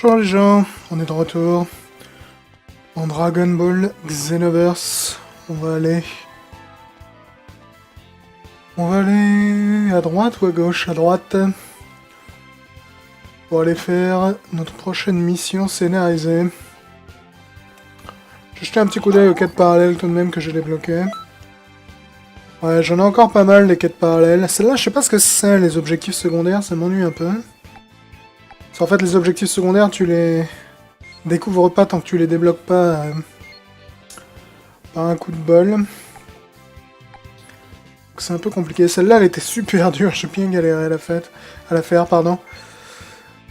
Bonjour les gens, on est de retour en Dragon Ball Xenoverse. On va aller à droite ou à gauche? À droite. Pour aller faire notre prochaine mission scénarisée. J'ai jeté un petit coup d'œil aux quêtes parallèles tout de même que j'ai débloquées. Ouais, j'en ai encore pas mal des quêtes parallèles. Celle-là, je sais pas ce que c'est, les objectifs secondaires, ça m'ennuie un peu. Parce qu'en fait, les objectifs secondaires, tu les découvres pas tant que tu les débloques pas par un coup de bol. C'est un peu compliqué. Celle-là, elle était super dure, j'ai bien galéré à la faire, pardon.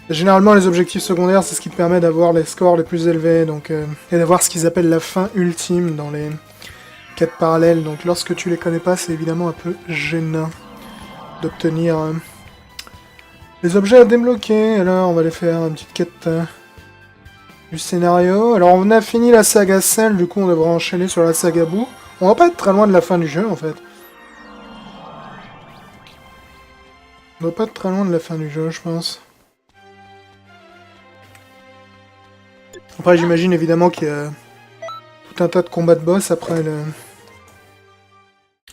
Et généralement, les objectifs secondaires, c'est ce qui te permet d'avoir les scores les plus élevés, donc, et d'avoir ce qu'ils appellent la fin ultime dans les quêtes parallèles. Donc lorsque tu les connais pas, c'est évidemment un peu gênant d'obtenir les objets à débloquer. Alors, on va aller faire une petite quête du scénario. Alors, on a fini la saga Cell, du coup, on devra enchaîner sur la saga Boo. On va pas être très loin de la fin du jeu, en fait. On doit pas être très loin de la fin du jeu, je pense. Après, j'imagine évidemment qu'il y a tout un tas de combats de boss après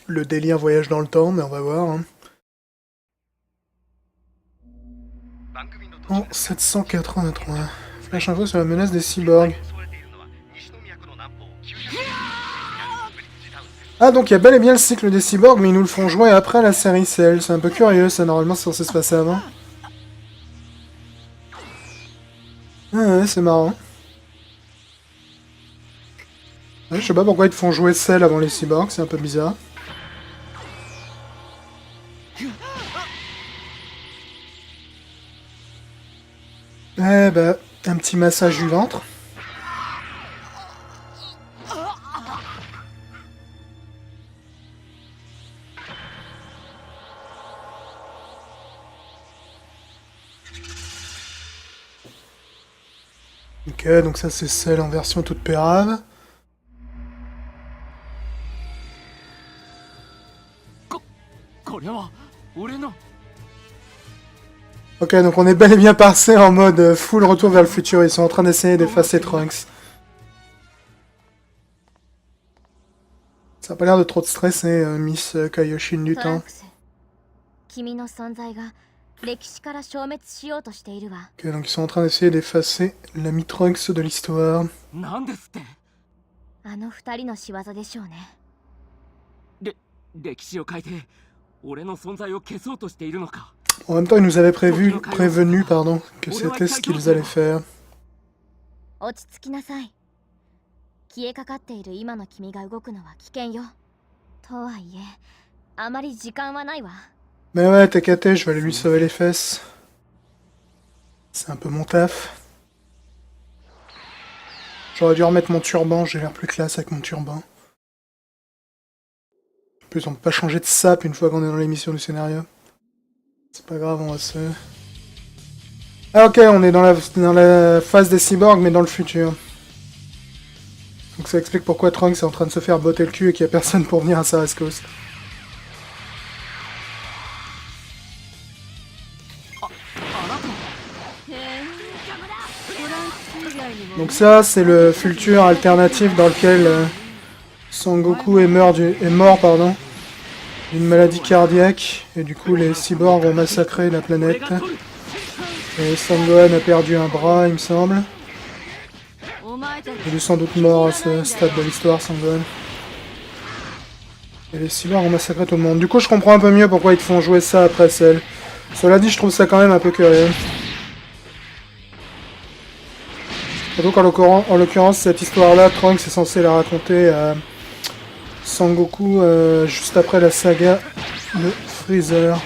le délire voyage dans le temps, mais on va voir. Hein. En 783. Flash info sur la menace des cyborgs. Ah, donc il y a bel et bien le cycle des cyborgs, mais ils nous le font jouer après la série Cell. C'est un peu curieux, ça, normalement, c'est censé se passer avant. Ah ouais, c'est marrant. Ouais, je sais pas pourquoi ils te font jouer Cell avant les cyborgs, c'est un peu bizarre. Eh bah, un petit massage du ventre. Ok, donc ça c'est Cell en version toute pérave. Ok, donc on est bel et bien passé en mode full retour vers le futur. Ils sont en train d'essayer d'effacer Trunks. Ça a pas l'air de trop te stresser, Miss Kaioshin du temps. Ok, donc ils sont en train d'essayer d'effacer l'ami Trunks de l'histoire. En même temps, ils nous avaient prévenu, pardon, que c'était ce qu'ils allaient faire. Mais ouais, t'inquiète, je vais aller lui sauver les fesses. C'est un peu mon taf. J'aurais dû remettre mon turban, j'ai l'air plus classe avec mon turban. En plus, on peut pas changer de sap une fois qu'on est dans l'émission du scénario. C'est pas grave, on va se... Ah ok, on est dans la phase des cyborgs, mais dans le futur. Donc ça explique pourquoi Trunks est en train de se faire botter le cul et qu'il n'y a personne pour venir à sa rescousse. Donc ça, c'est le futur alternatif dans lequel Sangoku est mort d'une maladie cardiaque, et du coup les cyborgs ont massacré la planète. Et Sangohan a perdu un bras, il me semble. Il est sans doute mort à ce stade de l'histoire, Sangohan. Et les cyborgs ont massacré tout le monde. Du coup, je comprends un peu mieux pourquoi ils te font jouer ça après Cell. Cela dit, je trouve ça quand même un peu curieux. Surtout qu'en l'occurrence, cette histoire-là, Trunks est censé la raconter à Sangoku juste après la saga de Freezer.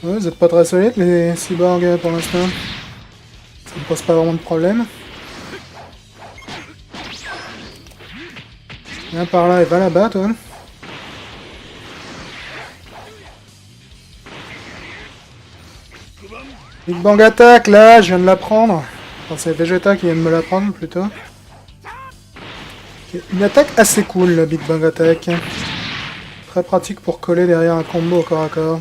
Ouais, vous êtes pas très solides les cyborgs pour l'instant. Ça ne pose pas vraiment de problème. Viens par là et va là-bas, toi. Big Bang Attack, là, je viens de la prendre. Enfin, c'est Vegeta qui vient de me la prendre, plutôt. Okay. Une attaque assez cool, la Big Bang Attack. Très pratique pour coller derrière un combo au corps à corps.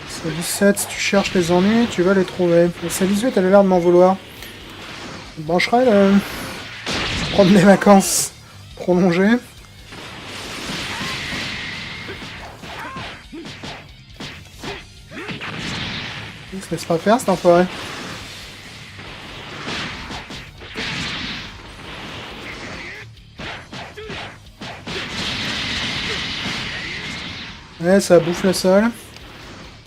C17, si tu cherches les ennuis, tu vas les trouver. Et C18, elle a l'air de m'en vouloir. Je brancherai le... Prendre des vacances prolongées. Il se laisse pas faire cet enfoiré. Ouais, ça bouffe le sol.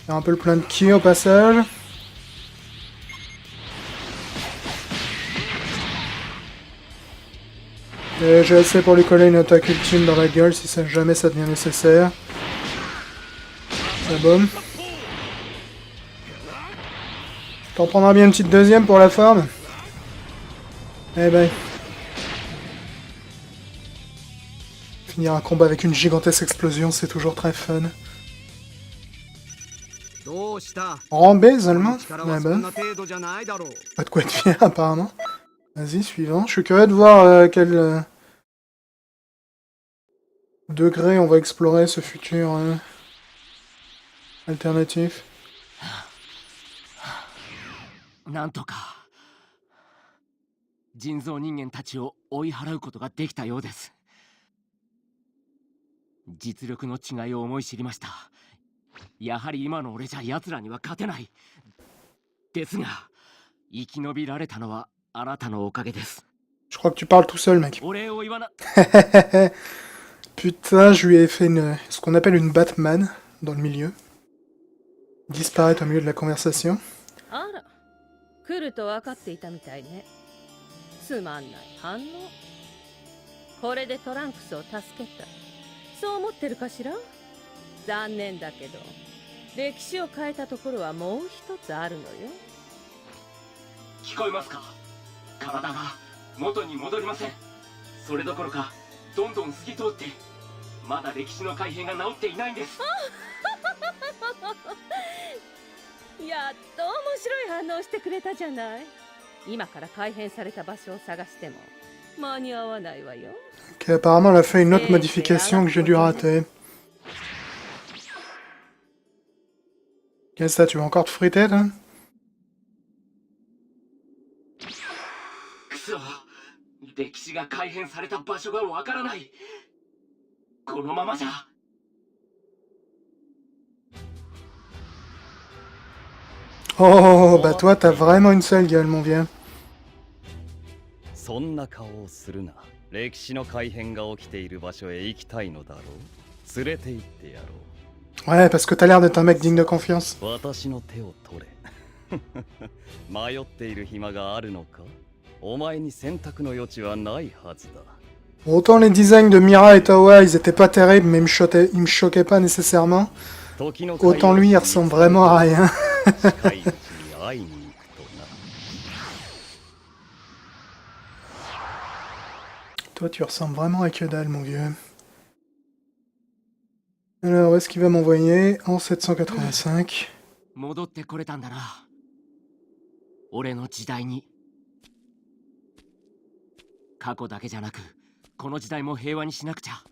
Il y a un peu le plein de ki au passage. Et j'ai assez pour lui coller une attaque ultime dans la gueule si jamais ça devient nécessaire. Ça boum. T'en prendras bien une petite deuxième pour la forme. Eh ben. Finir un combat avec une gigantesque explosion, c'est toujours très fun. En B seulement? Ouais ben. Pas de quoi être fier apparemment. Vas-y, suivant. Je suis curieux de voir quel degré on va explorer ce futur alternatif. なんとか人造人間たちを追い払うことができたようです。実力の違いを思い知りました。やはり今の俺じゃ奴らには勝てない。ですが生き延びられたのはあなたのおかげです。 Je crois que tu parles tout seul, mec. お礼を言わな。 Putain, je lui ai fait ce qu'on appelle une Batman dans le milieu. Disparaître au milieu de la conversation. あら、来ると分かっていたみたいね。つまんない反応。これでトランクスを助けた。そう思ってるかしら？残念だけど、歴史を変えたところはもう一つあるのよ。聞こえますか？体が元に戻りません。それどころかどんどん過ぎ通ってまだ歴史の改変が治っていないんです。やっと面白い反応してくれたじゃない。今から改変された場所を探しても間に合わないわよ。 Ok, apparemment elle a fait une autre modification que j'ai dû rater. Qu'est-ce que ça, tu veux encore te friter, toi? くそ、歴史が改変された場所がわからない。このままじゃ。 Oh, bah toi, t'as vraiment une seule gueule, mon vieux. そんな顔をするな。歴史の改変が起きている場所へ行きたいのだろう。連れて行ってやろう。 Ouais, parce que t'as l'air d'être un mec digne de confiance. 私の手を取れ。迷っている暇があるのか？お前に選択の余地はないはずだ。 Autant les designs de Mira et Towa, ils étaient pas terribles, mais ils me choquaient pas nécessairement. Autant lui, il ressemble vraiment à rien. Toi, tu ressembles vraiment à que dalle, mon vieux. Alors, où est-ce qu'il va m'envoyer? En 785. 戻ってこれたんだな。俺の時代に。過去だけじゃなく、この時代も平和にしなくちゃ。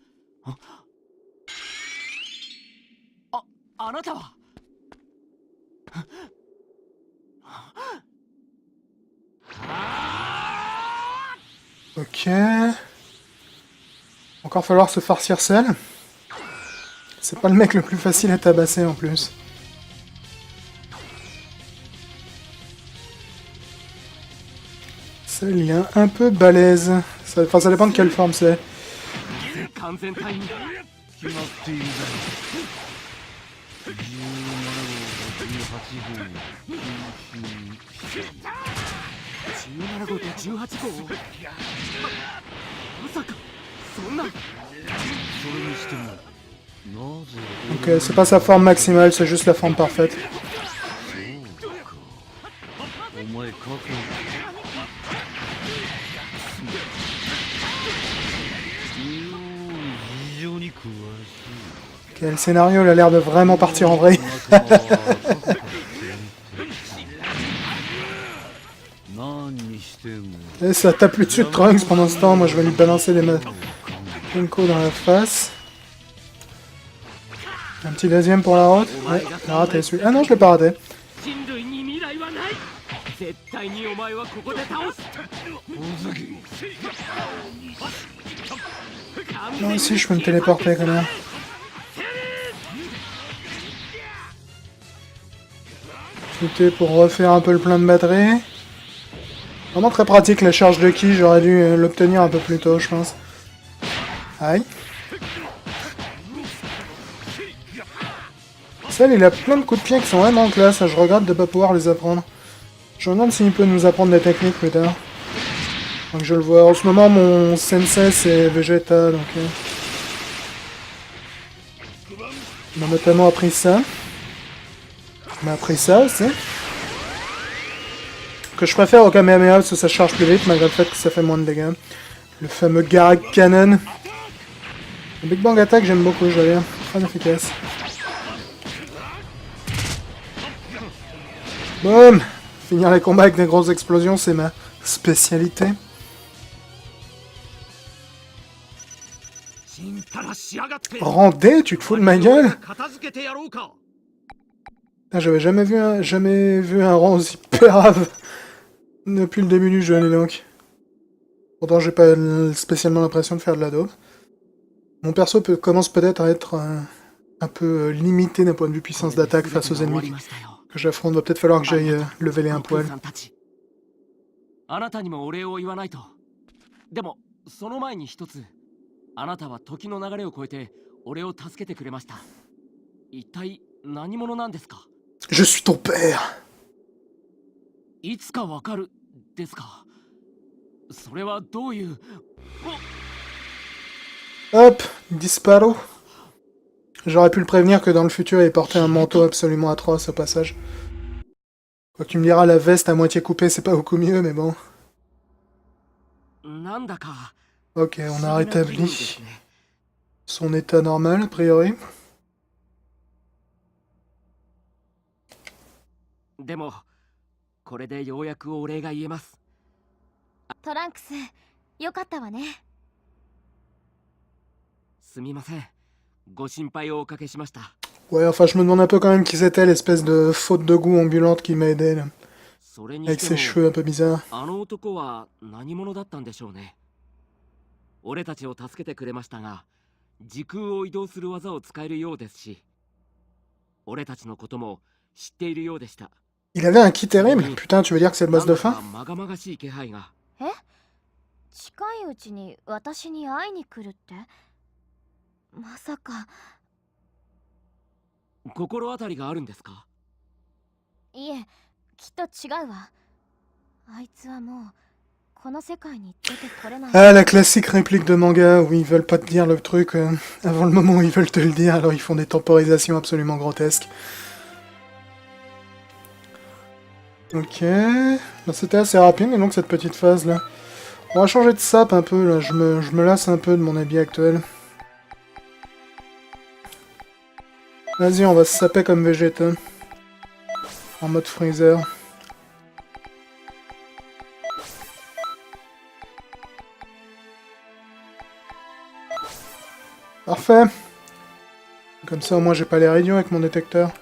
あなたは。Ok. Encore falloir se farcir seul. C'est pas le mec le plus facile à tabasser en plus. Seul, il est un peu balèze. Enfin, ça dépend de quelle forme c'est. Donc c'est pas sa forme maximale, c'est juste la forme parfaite. Ok, le scénario il a l'air de vraiment partir en vrille. Et ça tape plus dessus de Trunks pendant ce temps, moi je vais lui balancer des Kenko dans la face. Un petit deuxième pour la route. Ouais, j'ai raté celui. Ah non, je l'ai pas raté. 人類に未来はない絶対にお前はここで倒す Moi aussi, je peux me téléporter quand même. C'était pour refaire un peu le plein de batterie. Vraiment très pratique la charge de ki, j'aurais dû l'obtenir un peu plus tôt, je pense. Aïe. Celle, il a plein de coups de pied qui sont vraiment classe, je regrette de ne pas pouvoir les apprendre. Je me demande s'il peut nous apprendre des techniques plus tard. Donc je le vois. En ce moment, mon sensei c'est Vegeta, donc... Il m'a notamment appris ça. Il m'a appris ça aussi. Que je préfère au Kamehameha parce que ça charge plus vite malgré le fait que ça fait moins de dégâts. Le fameux Garag Cannon. Le Big Bang Attack j'aime beaucoup, je veux dire. Très efficace. Boum! Finir les combats avec des grosses explosions, c'est ma spécialité. Rendez, tu te fous de ma gueule? J'avais jamais vu un rang aussi pérave depuis le début du jeu, les donc. Pourtant, j'ai pas spécialement l'impression de faire de la dope. Mon perso commence peut-être à être un peu limité d'un point de vue puissance d'attaque face aux ennemis que j'affronte. Va peut-être falloir que j'aille lever les un poil. あなたにもお礼を言わないと。でもその前に一つ、あなたは時の流れを超えて俺を助けてくれました。一体何者なんですか？ Je suis ton père. いつかわかるですか？それはどういう？ Hop, disparo. J'aurais pu le prévenir que dans le futur il portait un manteau absolument atroce au passage. Quoi que tu me diras, la veste à moitié coupée c'est pas beaucoup mieux, mais bon. Ok, on a rétabli son état normal a priori. でもこれでようやくお礼が言えます。トランクス、よかったわね。すみません。ご心配をおかけしました。 Ouais, enfin je me demande un peu quand même qui c'était l'espèce de faute de goût ambulante qui m'a aidé là. Avec ses cheveux un peu bizarres. あの男は何者だったんでしょうね。俺たちを助けてくれましたが、時空を移動する技を使えるようですし、俺たちのことも知っているようでした。 Il avait un ki terrible. Putain, tu veux dire que c'est le boss de fin? まがまがしい気配が。え？近いうちに私に会いに来るって？まさか。心当たりがあるんですか？いえ、きっと違うわ。あいつはもうこの世界に出てこれない。 Ah, la classique réplique de manga où ils veulent pas te dire le truc avant le moment où ils veulent te le dire, alors ils font des temporisations absolument grotesques. Ok, bah, c'était assez rapide, et donc cette petite phase là. On va changer de sap un peu là, je me lasse un peu de mon habit actuel. Vas-y, on va se saper comme Vegeta. En mode Freezer. Parfait. Comme ça, au moins, j'ai pas l'air idiot avec mon détecteur.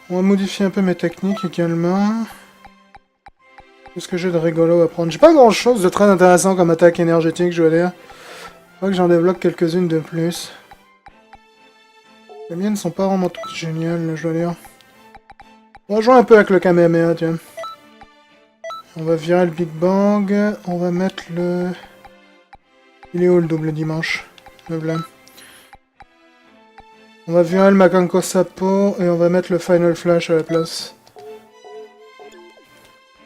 On va modifier un peu mes techniques également. Qu'est-ce que j'ai de rigolo à prendre? J'ai pas grand-chose de très intéressant comme attaque énergétique, je veux dire. Je crois que j'en développe quelques-unes de plus. Les miennes sont pas vraiment toutes géniales, là, je dois dire. On va jouer un peu avec le Kamehameha, tiens. On va virer le Big Bang. On va mettre le... Il est où le double dimanche? Le blanc. On va virer le Makanko Sapo et on va mettre le Final Flash à la place.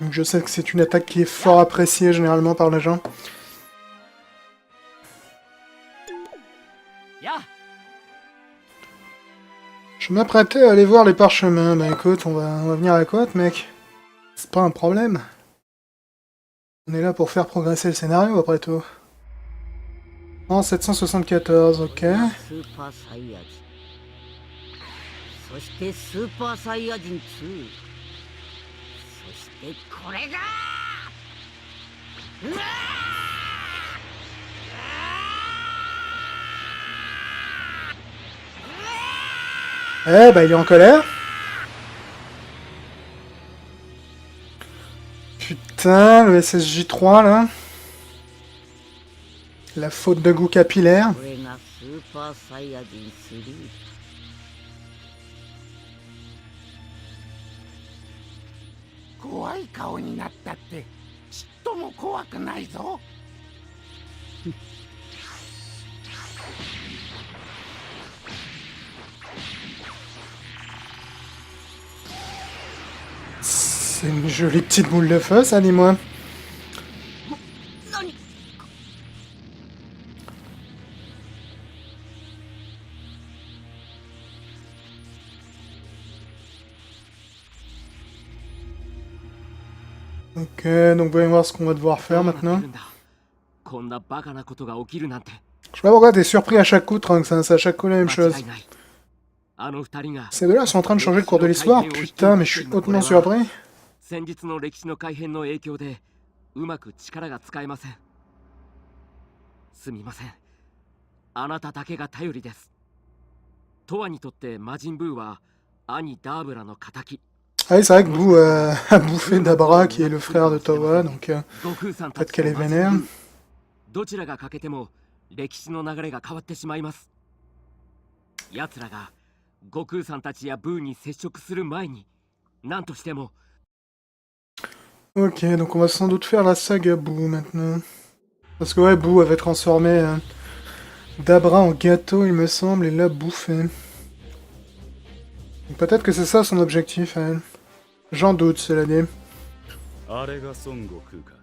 Donc je sais que c'est une attaque qui est fort appréciée généralement par les gens. Je m'apprêtais à aller voir les parchemins. Bah écoute, on va venir à la côte, mec. C'est pas un problème. On est là pour faire progresser le scénario, après tout. En 774, ok. そしてスーパーサイヤ人2、そしてこれがうわー Eh bah il est en colère. Putain, le SSJ3 là. La faute de goût capillaire. これがスーパーサイヤ人3。怖い顔になったってちっとも怖くないぞ。C'est une jolie petite boule de feu, ça, dis-moi. 何 Ok, donc voyons voir ce qu'on va devoir faire maintenant. こんなバカなことが起きるなんて Je sais pas pourquoi t'es surpris à chaque coup, Trunks, hein, c'est à chaque coup la même 間 chose. 違いない。あの二人が Ces deux-là sont en train de changer le cours de l'histoire, putain, mais je suis hautement surpris. 先日の歴史の改変の影響でうまく力が使えません。すみません。あなただけが頼りです。トワにとって魔人ブーは兄ダーブラの仇。 Ah oui, c'est vrai que Boo a bouffé Dabra, qui est le frère de Towa, donc 悟空さんた peut-être ち qu'elle est と魔人 vénère. ブーどちらが欠けても歴史の流れが変わってしまいます。奴らが悟空さんたちやブーに接触する前に何としても Ok, donc on va sans doute faire la saga Boo maintenant. Parce que ouais, Boo avait transformé Dabra en gâteau, il me semble, et l'a bouffé. Donc peut-être que c'est ça son objectif, elle. J'en doute, cela dit. あれが孫悟空か。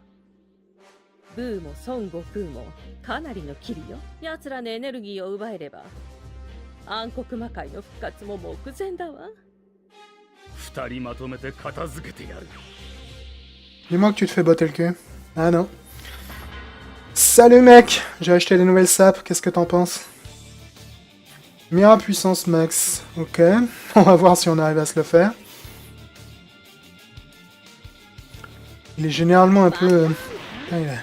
ブーも孫悟空もかなりのキリよ。奴らのエネルギーを奪えれば暗黒魔界の復活も目前だわ。二人まとめて片付けてやる。 Dis-moi que tu te fais botter le cul. Ah non. Salut mec, j'ai acheté des nouvelles sapes, qu'est-ce que t'en penses? Mira puissance max. Ok, on va voir si on arrive à se le faire. Il est généralement un peu... ah, il a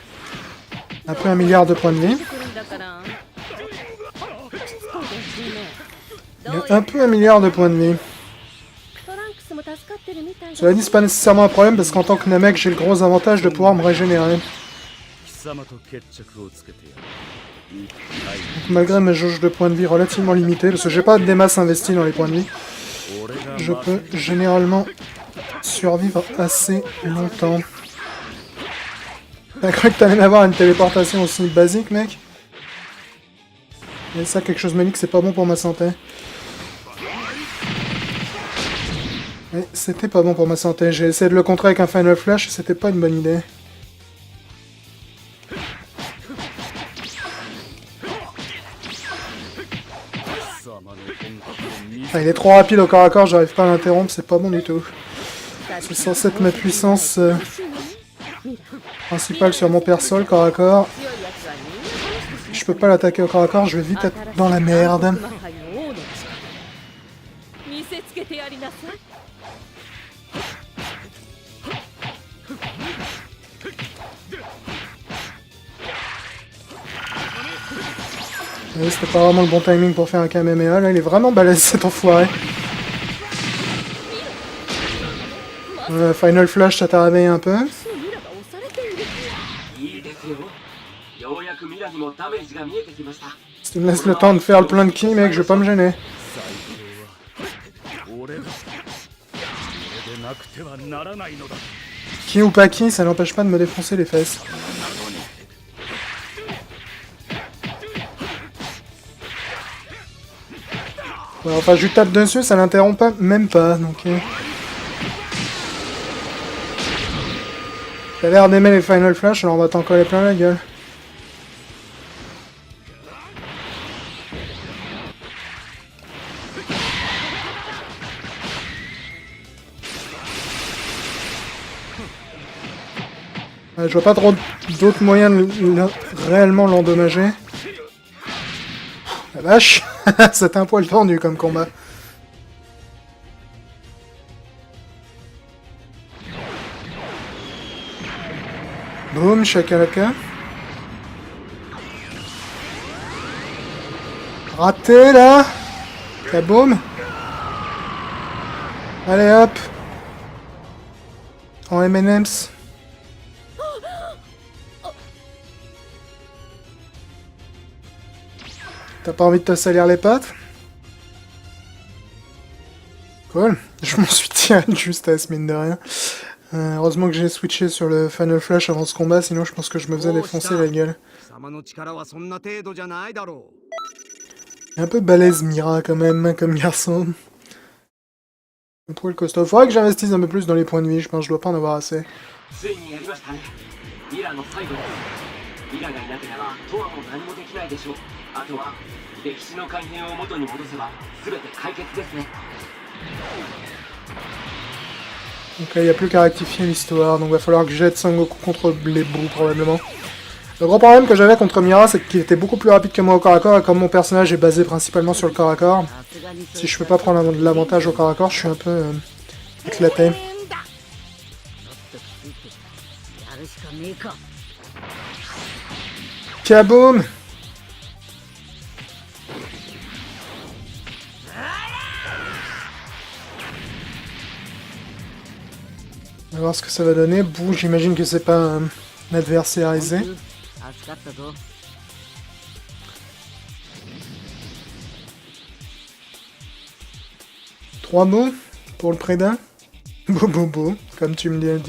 un peu 1 milliard de points de vie. Il a un peu 1 milliard de points de vie. Cela dit, c'est pas nécessairement un problème parce qu'en tant que Namek, j'ai le gros avantage de pouvoir me régénérer. 貴様と決着をつけてやる。 Donc, malgré mes jauges de points de vie relativement limitées, parce que j'ai pas des masses investies dans les points de vie, je peux généralement survivre assez longtemps. T'as cru que t'allais m'avoir une téléportation aussi basique, mec? Et ça, quelque chose me dit que c'est pas bon pour ma santé. Et c'était pas bon pour ma santé. J'ai essayé de le contrer avec un Final Flash et c'était pas une bonne idée. Ah, il est trop rapide au corps à corps, j'arrive pas à l'interrompre, c'est pas bon du tout. C'est censé être ma puissance principale sur mon perso, le corps à corps. Je peux pas l'attaquer au corps à corps, je vais vite être dans la merde. C'était pas vraiment le bon timing pour faire un Kamehameha, là il est vraiment balèze cet enfoiré. Final Flash, ça t'a réveillé un peu. いいですよ。ようやくミラにもダメージが見えてきました。 Si tu me laisses le temps de faire le plein de ki, mec, je vais pas me gêner. 俺だ。俺でなくてはならないのだ。 Ki ou pas ki, ça n'empêche pas de me défoncer les fesses. Ouais, enfin, je lui tape dessus, ça l'interrompt pas, même pas, donc... T'as l'air d'aimer les Final Flash, alors on va t'en coller plein la gueule. Je vois pas trop d'autres moyens de réellement l'endommager. La vache. C'était un poil tendu comme combat. Boum, shakalaka. Raté là. Kaboum. Allez hop. En M&M's. T'as pas envie de te salir les pattes? Cool. Je m'en suis tiré de justesse, mine de rien. Heureusement que j'ai switché sur le Final Flash avant ce combat, sinon je pense que je me faisais défoncer la gueule. Il est un peu balèze Mira quand même, comme garçon. Un poil costaud. Faudrait que j'investisse un peu plus dans les points de vie, je pense que je dois pas en avoir assez. ついにやりましたね。ミラの最後です。ミラがいなければトアも何もできないでしょう。あとは歴史の改変を元に戻せば全て解決ですね。 Donc là, il n'y a plus qu'à rectifier l'histoire, donc va falloir que je jette Sangoku contre les bouts probablement. Le gros problème que j'avais contre Mira, c'est qu'il était beaucoup plus rapide que moi au corps à corps, et comme mon personnage est basé principalement sur le corps à corps, si je peux pas prendre l'avantage au corps à corps, je suis un peu éclaté. やるしかねえか。 Kaboom! On va voir ce que ça va donner. Bouh, j'imagine que c'est pas un adversaire aisé. 助かったぞ。 3 mots pour le prix d'un. Bobo, comme tu me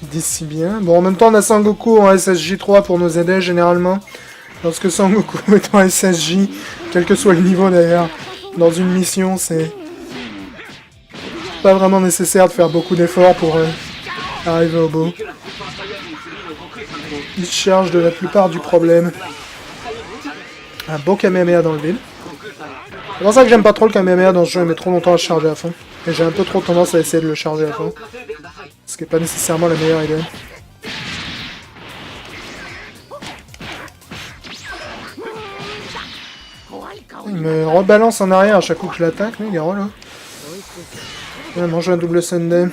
dis si bien. Bon, en même temps, on a Sangoku en SSJ3 pour nous aider, généralement. Lorsque Sangoku est en SSJ, quel que soit le niveau d'ailleurs, dans une mission, c'est pas vraiment nécessaire de faire beaucoup d'efforts pour arriver au bout. Il se charge de la plupart du problème. Un beau Kamehameha dans le vide. C'est pour ça que j'aime pas trop le Kamehameha dans ce jeu, il met trop longtemps à se charger à fond. Et j'ai un peu trop tendance à essayer de le charger à fond. Ce qui est pas nécessairement la meilleure idée. Il me rebalance en arrière à chaque coup que je l'attaque, lui, il est relou. Il a mangé un double Sunday.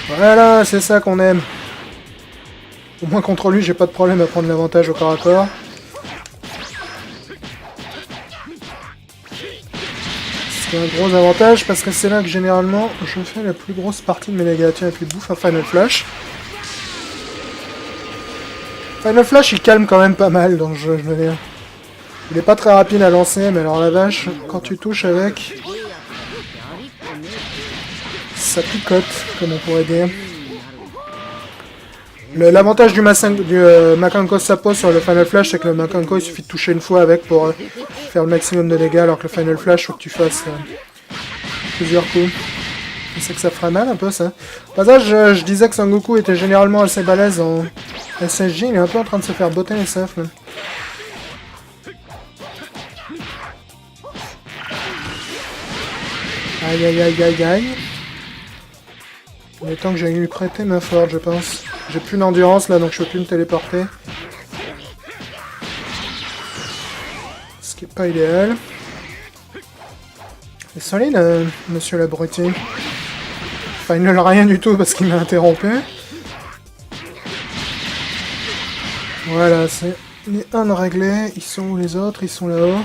Voilà, c'est ça qu'on aime. Au moins contre lui, j'ai pas de problème à prendre l'avantage au corps à corps. C'est un gros avantage parce que c'est là que généralement je fais la plus grosse partie de mes dégâts. Tiens, et puis bouffe un Final Flash. Final Flash, il calme quand même pas mal dans le jeu, je veux dire. Il est pas très rapide à lancer, mais alors la vache, quand tu touches avec, ça picote, comme on pourrait dire. L'avantage du Makanko Sapo sur le Final Flash, c'est que le Makanko, il suffit de toucher une fois avec pour faire le maximum de dégâts, alors que le Final Flash, faut que tu fasses plusieurs coups. Je sais que ça ferait mal un peu, ça. Au passage, je disais que Sangoku était généralement assez balèze en SSJ, il est un peu en train de se faire botter les seufs, là. Aïe aïe aïe aïe aïe. Il est temps que j'aille lui prêter main forte, je pense. J'ai plus d'endurance là, donc je peux plus me téléporter. Ce qui est pas idéal. C'est solide, monsieur l'abruti. Final rien du tout parce qu'il m'a interrompu. Voilà, c'est les 1 réglés. Ils sont où les autres? Ils sont là-haut.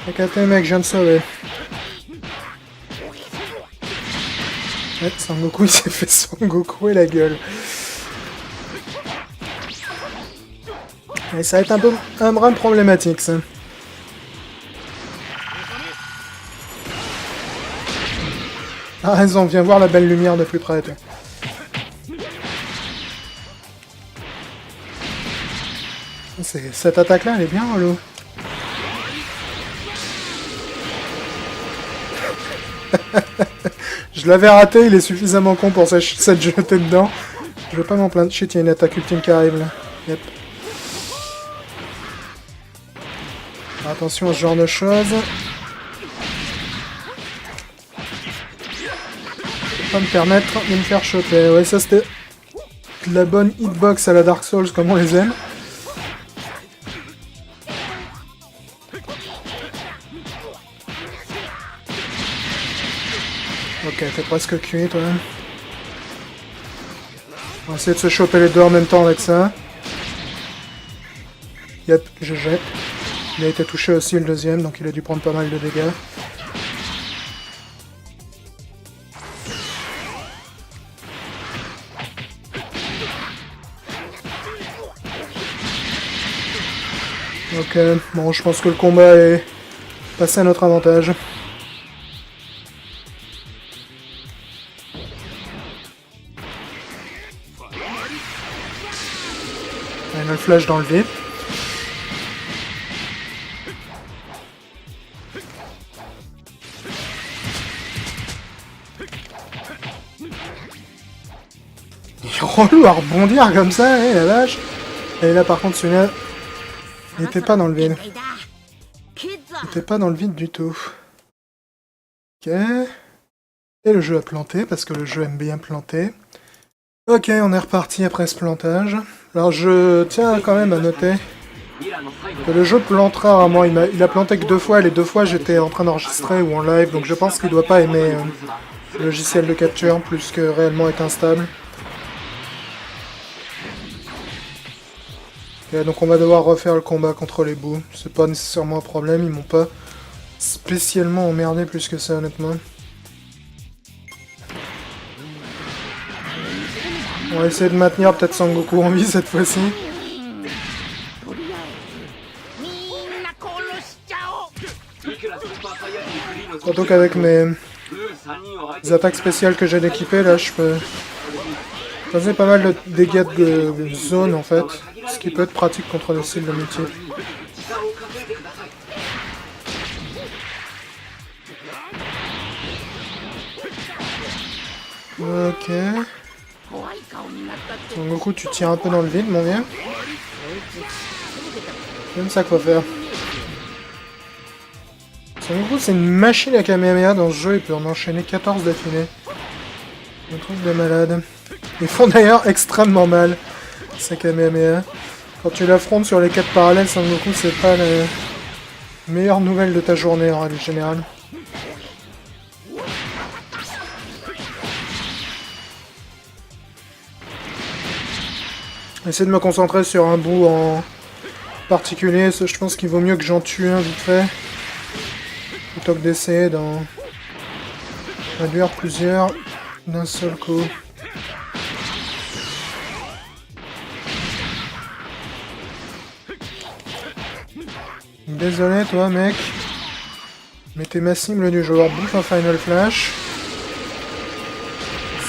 T'inquiète mec, je viens de sauver. Ouais, Sangoku il s'est fait Sangoku et la gueule. Et ça va être un brin problématique ça. Ah raison, viens voir la belle lumière de plus près toi. Cette attaque là elle est bien relou. Je l'avais raté, il est suffisamment con pour s'être jeté dedans. Je vais pas m'en plaindre. Shit, il y a une attaque ultime qui arrive là. Yep. Alors, attention à ce genre de choses. Je peux pas me permettre de me faire choper. Ouais, ça c'était de la bonne hitbox à la Dark Souls comme on les aime. Ok, t'es presque cuit toi. On va essayer de se choper les deux en même temps avec ça. Yep, GG. Il a été touché aussi le deuxième, donc il a dû prendre pas mal de dégâts. Ok, bon, je pense que le combat est passé à notre avantage. Final flash dans le vide. Il est relou à rebondir comme ça, la vache. Et là par contre celui-là, il était pas dans le vide. Il était pas dans le vide du tout. Ok. Et le jeu a planté, parce que le jeu aime bien planter. Ok, on est reparti après ce plantage. Alors je tiens quand même à noter que le jeu plante rarement. Il a planté que 2 fois, et les 2 fois j'étais en train d'enregistrer ou en live, donc je pense qu'il doit pas aimer le logiciel de capture plus que réellement être instable. Ok, donc on va devoir refaire le combat contre les bouts. C'est pas nécessairement un problème, ils m'ont pas spécialement emmerdé plus que ça honnêtement. On va essayer de maintenir peut-être Sangoku en vie cette fois-ci. Surtout qu'avec mes attaques spéciales que j'ai d'équiper, là je peux faisais pas mal de dégâts de zone en fait, ce qui peut être pratique contre des cibles multiples. Ok. Sangoku, tu tires un peu dans le vide, mon vieux. C'est comme ça qu'il faut faire. Sangoku, c'est une machine à Kamehameha dans ce jeu, il peut en enchaîner 14 d'affilée. Un truc de malade. Ils font d'ailleurs extrêmement mal, ces Kamehameha. Quand tu l'affrontes sur les 4 parallèles, Sangoku, c'est pas la meilleure nouvelle de ta journée en règle générale. J'essaie de me concentrer sur un bout en particulier, je pense qu'il vaut mieux que j'en tue un vite fait, plutôt que d'essayer d'en réduire plusieurs d'un seul coup. Désolé toi mec, mais t'es ma cible du joueur, bouffe un Final Flash.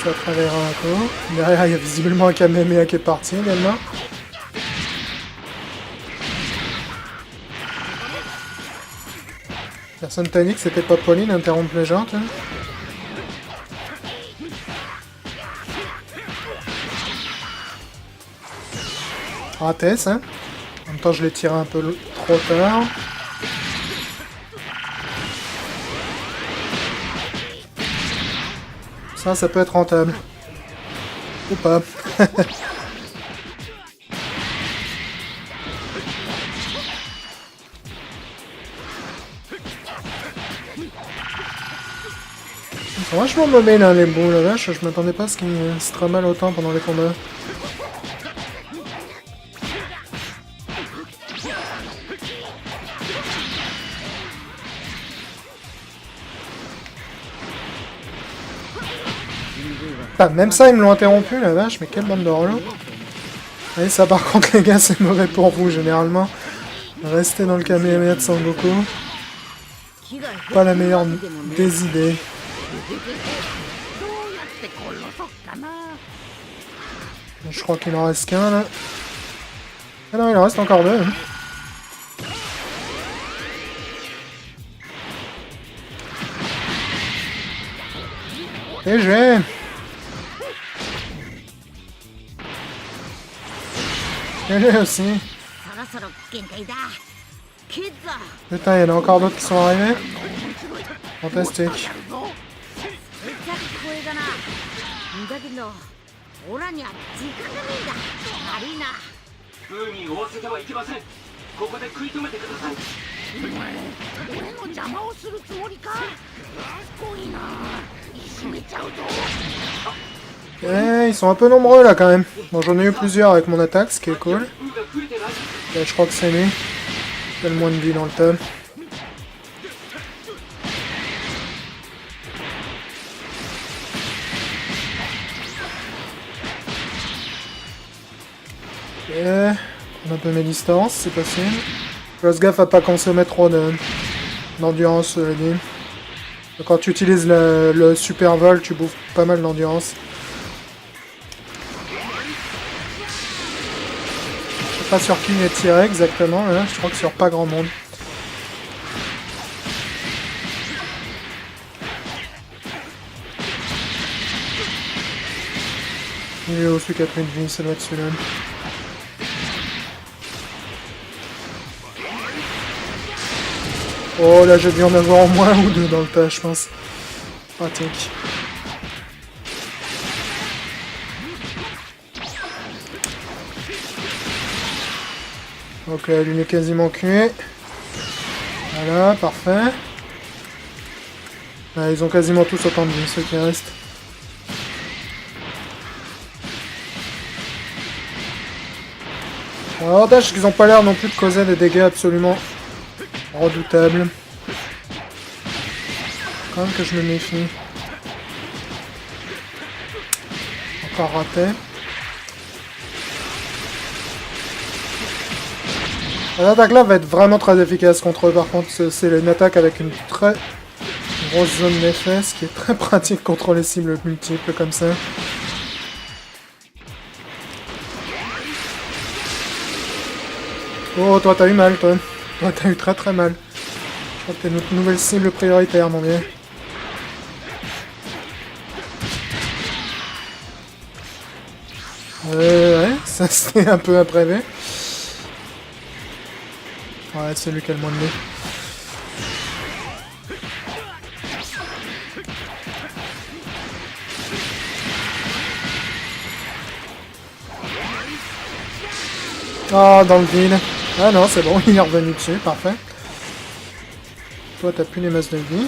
Ça traversera un coup. Derrière il y a visiblement un Kamehameha qui est parti également. Personne t'a dit que c'était pas poli d'interrompre les gens, hein. Raté ça. En même temps je l'ai tiré un peu trop tard. Ça peut être rentable. Ou pas. Ils sont vachement mauvais là les bouts, la vache, je m'attendais pas à ce qu'ils se tramallent autant pendant les combats. Ah, même ça, ils me l'ont interrompu, la vache, mais quelle bande de relous. Et ça, par contre, les gars, c'est mauvais pour vous, généralement. Restez dans le Kamehameha de Sangoku. Pas la meilleure des idées. Je crois qu'il en reste qu'un, là. Ah non, il en reste encore 2. Hein. GG. GG aussi. Putain, il y en a encore d'autres qui sont arrivés. Fantastique. Eh, ils sont un peu nombreux là quand même. Bon, j'en ai eu plusieurs avec mon attaque, ce qui est cool. je crois que c'est lui. Il a le moins de vie dans le tas. Ok. On a un peu mes distances, c'est possible. Je fasse gaffe à pas consommer trop d'endurance, dit. Quand tu utilises le super vol, tu bouffes pas mal d'endurance. Je sais pas sur qui il est tiré exactement, hein. Je crois que sur pas grand monde. Il est où celui qui a pris de vie, ça doit être celui-là. Oh là, j'ai dû en avoir au moins un ou deux dans le tas, je pense. Pratique. Ok, lui est quasiment cuit. Voilà, parfait. Ah, ils ont quasiment tous autant de vie, ceux qui restent. L'avantage, c'est qu'ils n'ont pas l'air non plus de causer des dégâts absolument redoutables. Quand même que je me méfie. Encore raté. L'attaque là va être vraiment très efficace contre eux. Par contre, c'est une attaque avec une très grosse zone d'effet, ce qui est très pratique contre les cibles multiples comme ça. Oh, toi t'as eu mal, toi. Toi t'as eu très mal. Je crois que t'es notre nouvelle cible prioritaire, mon vieux. Ouais, ça c'était un peu imprévu. Ouais, c'est lui qui a le moins de vie. Ah, dans le vide. Ah non, c'est bon, il est revenu dessus, parfait. Toi, t'as plus les masses de vie.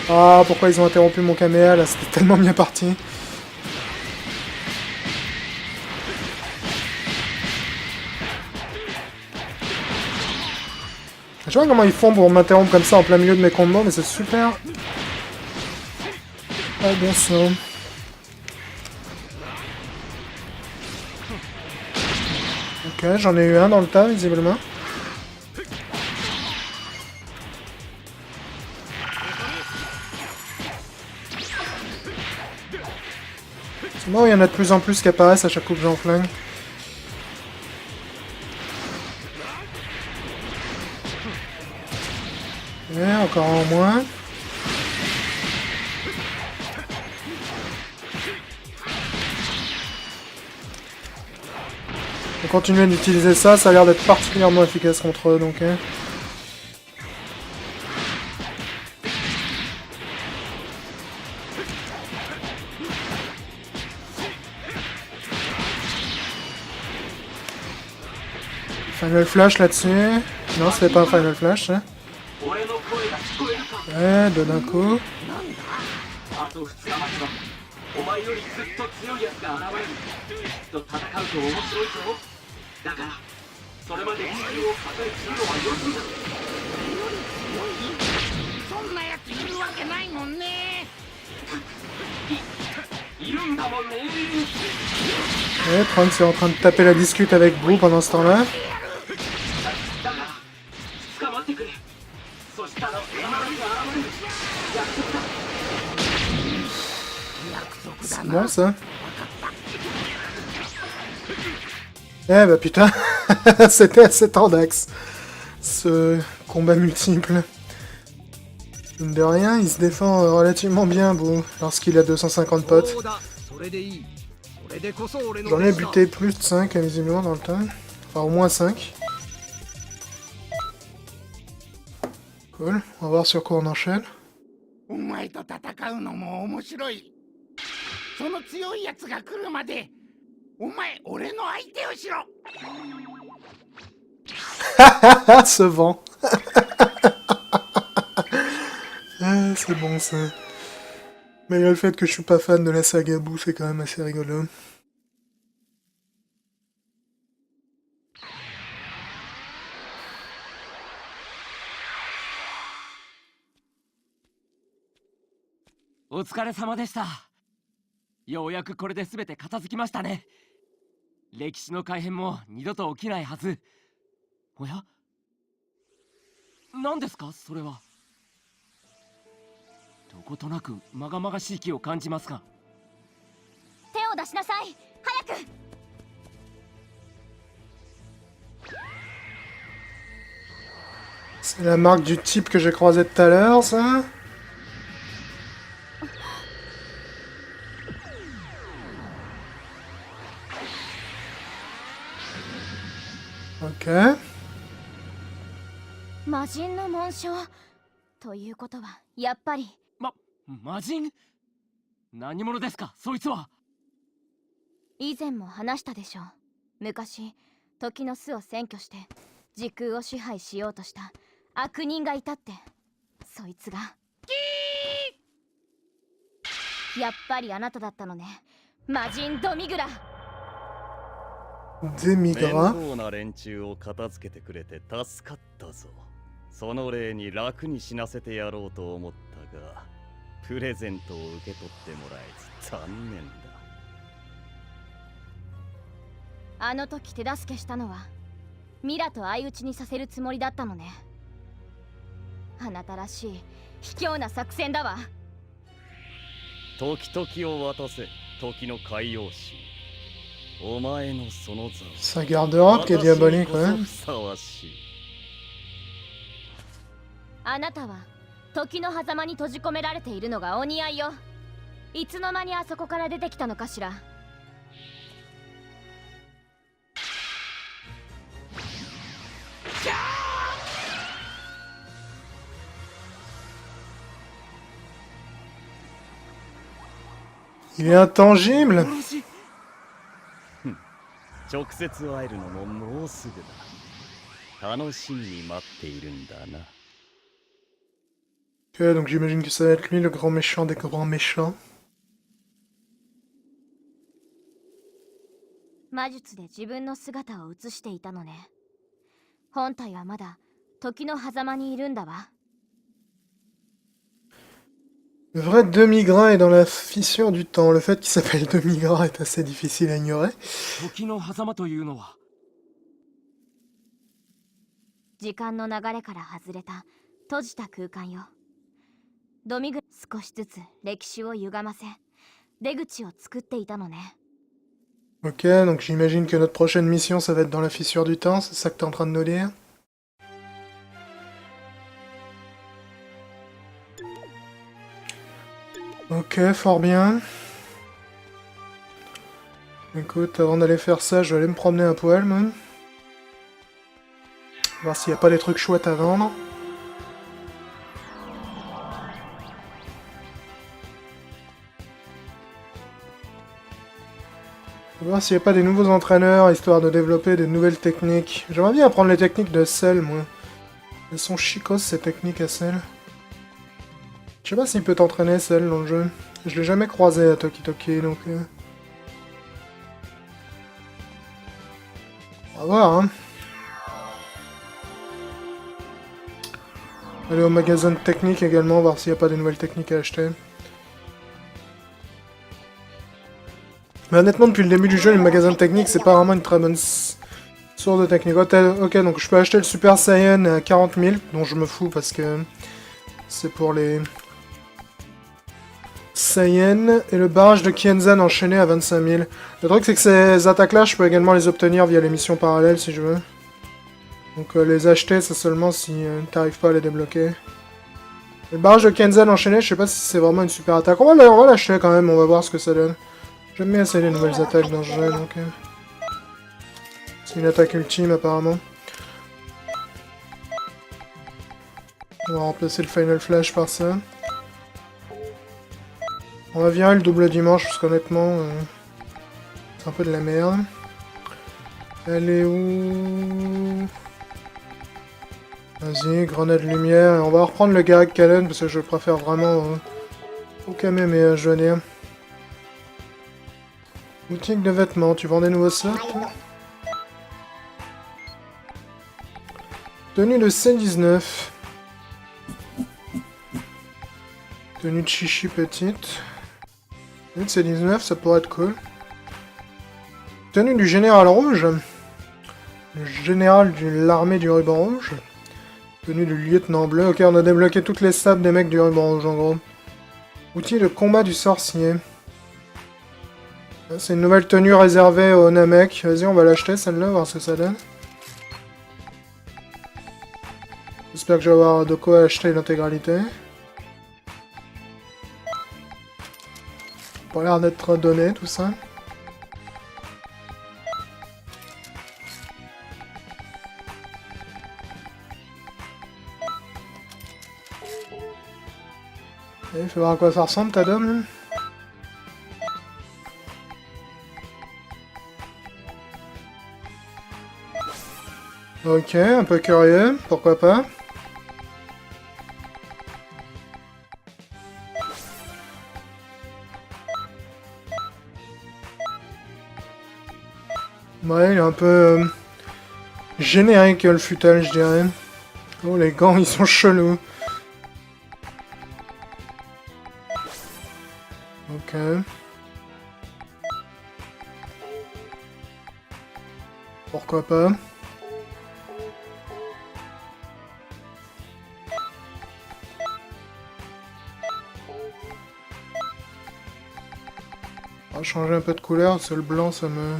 Ah, pourquoi ils ont interrompu mon caméa, là, c'était tellement bien parti. Je sais pas comment ils font pour m'interrompre comme ça en plein milieu de mes combos, mais c'est super. Ah, bon sang. Ok, j'en ai eu un dans le tas, visiblement. C'est bon, il y en a de plus en plus qui apparaissent à chaque coup que j'en flingue. Ok, encore en moins. On continue d'utiliser ça, ça a l'air d'être particulièrement efficace contre eux, donc... Final Flash là-dessus. Non, c'était pas un Final Flash, hein. Ouais, deux d'un coup. Ouais, Trunks est en train de taper la discute avec Boo pendant ce temps-là. C'est bon ça. Eh bah putain, c'était assez tendax, ce combat multiple. Mine de rien, il se défend relativement bien, Boo, lorsqu'il a 250 potes. J'en ai buté plus de 5, visiblement, dans le temps. Enfin, au moins 5. Cool, on va voir sur quoi on enchaîne. お前と戦うのも面白い。その強いやつが来るまで、お前、俺の相手をしろ。Ce vent. Ah, c'est bon ça. Mais le fait que je suis pas fan de la saga Boo, c'est quand même assez rigolo. お疲れ様でした。ようやくこれで全て片付きましたね。歴史の改変も二度と起きないはず。おや、何ですかそれは。どことなくまがまがしい気を感じますが。手を出しなさい、早く。C'est la marque du type que j'ai croisé tout à l'heure, ça. Ok. 魔人の紋章ということはやっぱり魔人？何者ですかそいつは。以前も話したでしょう。昔時の巣を占拠して時空を支配しようとした悪人がいたって。そいつがやっぱりあなただったのね、魔人ドミグラ。Des 面 migrants. 倒な連中を片付けてくれて助かったぞ。その礼に楽に死なせてやろうと思ったが、プレゼントを受け取ってもらえず残念だ。あの時手助けしたのはミラと相打ちにさせるつもりだったのね。あなたらしい卑怯な作戦だわ。時々を渡せ、時の海洋神。お前のその座 Sa garde-robe qui est diabolique, 私 ouais. にこそふさわしい。あなたは時の狭間に閉じ込められているのがお似合いよ。いつの間にあそこから出てきたのかしら。Il est intangible. 直接会えるのももうすぐだ。楽しみに待っているんだな。Ok, donc j'imagine que ça va être lui le grand méchant des grands méchants. 魔術で自分の姿を映していたのね。本体はまだ時の狭間にいるんだわ。Le vrai demi-grain est dans la fissure du temps. Le fait qu'il s'appelle demi-grain est assez difficile à ignorer. 時の狭間というのは。時間の流れから外れた閉じた空間よ。ドミグ少しずつ歴史を歪ませ出口を作っていたのね。Ok, donc j'imagine que notre prochaine mission ça va être dans la fissure du temps, c'est ça que t'es en train de nous dire? Ok, fort bien. Écoute, avant d'aller faire ça, je vais aller me promener un poil, moi. Voir s'il n'y a pas des trucs chouettes à vendre. Voir s'il n'y a pas des nouveaux entraîneurs, histoire de développer des nouvelles techniques. J'aimerais bien apprendre les techniques de Cell, moi. Elles sont chicos, ces techniques à Cell. Je sais pas s'il peut t'entraîner, Cell, dans le jeu. Je l'ai jamais croisé à Toki Toki, donc... On va voir, hein. Aller au magasin de technique également, voir s'il n'y a pas des nouvelles techniques à acheter. Mais honnêtement, depuis le début du jeu, le magasin de technique, c'est pas vraiment une très bonne source de technique. Ok, donc je peux acheter le Super Saiyan à 40 000, dont je me fous parce que c'est pour les Saiyan, et le barrage de Kienzan enchaîné à 25 000. Le truc, c'est que ces attaques-là, je peux également les obtenir via les missions parallèles si je veux. Donc les acheter, c'est seulement si t'arrives pas à les débloquer. Le barrage de Kienzan enchaîné, je sais pas si c'est vraiment une super attaque. On va l'acheter quand même, on va voir ce que ça donne. J'aime bien essayer les nouvelles attaques dans ce jeu, donc... C'est une attaque ultime, apparemment. On va remplacer le Final Flash par ça. On va virer le double dimanche, parce qu'honnêtement... c'est un peu de la merde. Elle est où? Vas-y, grenade lumière. Et on va reprendre le Garrick Cannon, parce que je préfère vraiment... au Kamehameha, je veux dire. Boutique de vêtements, tu vends des nouveaux sorts? Tenue de C19. Ok, Tenue de chichi petite. C'est 19, ça pourrait être cool. Tenue du général rouge. Le général de l'armée du ruban rouge. Tenue du lieutenant bleu. Ok, on a débloqué toutes les sables des mecs du ruban rouge en gros. Outil de combat du sorcier. C'est une nouvelle tenue réservée aux Namek. Vas-y, on va l'acheter celle-là, voir ce que ça donne. J'espère que je vais avoir de quoi acheter l'intégralité. Pas l'air d'être donné tout ça. Et fais voir à quoi ça ressemble ta dame. Ok, un peu curieux, pourquoi pas. Ouais, il est un peu générique le futal, je dirais. Oh, les gants, ils sont chelous. Ok. Pourquoi pas. On va changer un peu de couleur, parce que le blanc, ça me...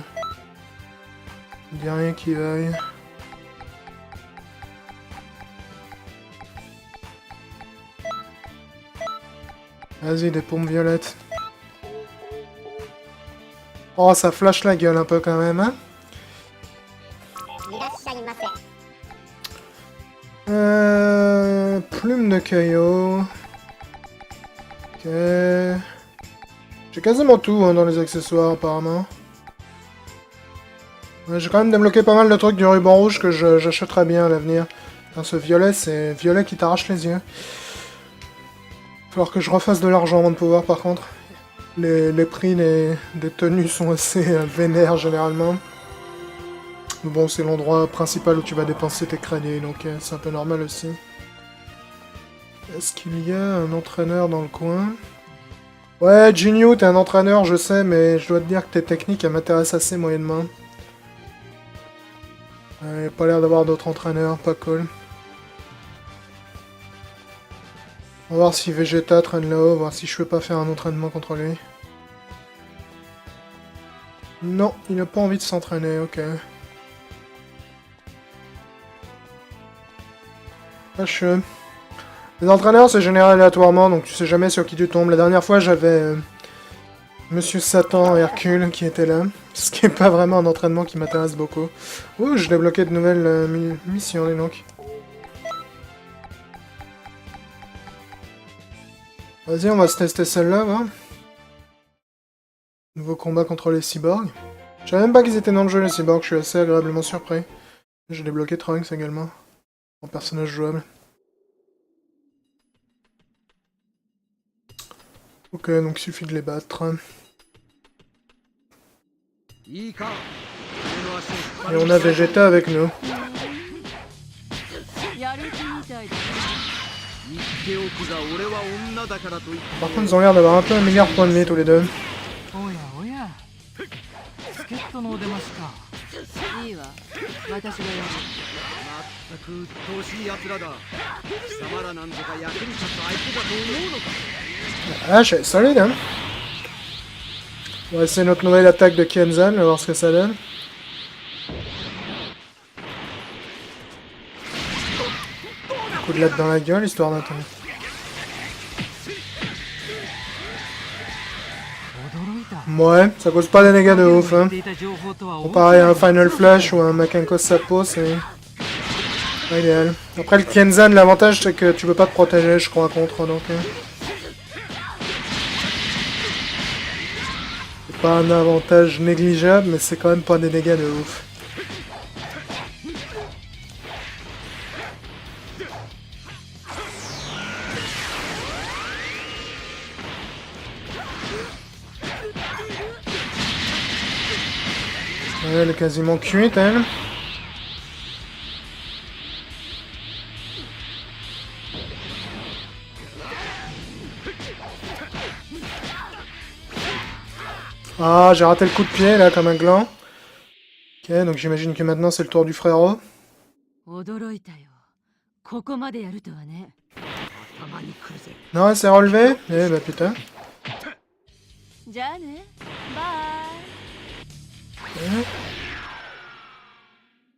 Il n'y a rien qui vaille. Vas-y, des pompes violettes. Oh, ça flash la gueule un peu quand même, hein. Plume de caillot. Ok. J'ai quasiment tout hein, dans les accessoires apparemment. Ouais, j'ai quand même débloqué pas mal de trucs du ruban rouge que j'achèterais bien à l'avenir. Ce violet, c'est violet qui t'arrache les yeux. Falloir que je refasse de l'argent avant de pouvoir par contre. Les prix des tenues sont assez vénères généralement. Mais bon, c'est l'endroit principal où tu vas dépenser tes crédits, donc c'est un peu normal aussi. Est-ce qu'il y a un entraîneur dans le coin? Ouais, Jinyu, t'es un entraîneur, je sais, mais je dois te dire que tes techniques, elles m'intéressent assez moyennement. Il n'y a pas l'air d'avoir d'autres entraîneurs, pas cool. On va voir si Vegeta traîne là-haut, voir si je peux pas faire un entraînement contre lui. Non, il n'a pas envie de s'entraîner, ok. Fâcheux. Les entraîneurs, c'est généré aléatoirement, donc tu sais jamais sur qui tu tombes. La dernière fois, j'avais Monsieur Satan Hercule qui était là. Ce qui est pas vraiment un entraînement qui m'intéresse beaucoup. Ouh, j'ai débloqué de nouvelles missions, dis donc. Vas-y, on va se tester celle-là, va. Nouveau combat contre les cyborgs. Je savais même pas qu'ils étaient dans le jeu, les cyborgs, je suis assez agréablement surpris. J'ai débloqué Trunks également. En personnage jouable. Ok, donc il suffit de les battre. Et on a Vegeta avec nous. Par contre, ils ont l'air d'avoir un peu un milliard de points de vie tous les deux. Ah, c'est solide, hein. On va essayer notre nouvelle attaque de Kenzan, on va voir ce que ça donne. Un coup de latte dans la gueule, histoire d'attendre. Ouais, ça cause pas des dégâts de ouf, hein. Comparé à un Final Flash ou un Makenko Sapo, c'est pas idéal. Après le Kenzan, l'avantage c'est que tu peux pas te protéger, je crois, contre, donc... C'est pas un avantage négligeable, mais c'est quand même pas des dégâts de ouf. Ouais, elle est quasiment cuite, elle. Ah, j'ai raté le coup de pied, là, comme un gland. Ok, donc j'imagine que maintenant, c'est le tour du frérot. 驚いたよ。ここまでやるとはね。頭にくるぜ。 Non, elle s'est relevée. Eh bah putain. じゃあね。バイ。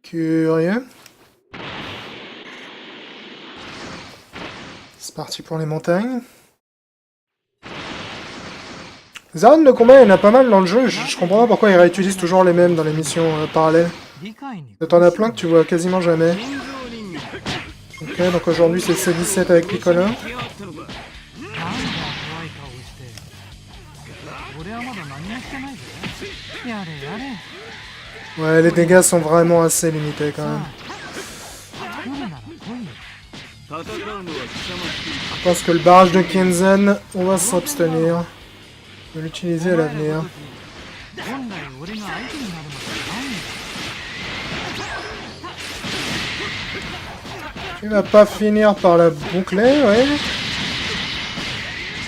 Curieux. C'est parti pour les montagnes. Les arènes de combat, il y en a pas mal dans le jeu. Je comprends pas pourquoi ils réutilisent toujours les mêmes dans les missions parallèles. T'en as plein que tu vois quasiment jamais. Ok, donc aujourd'hui c'est C17 avec Piccolo. Ouais, les dégâts sont vraiment assez limités quand même. Je pense que le barrage de Kenzen, on va s'abstenir de l'utiliser à l'avenir. Tu vas pas finir par la boucler, ouais.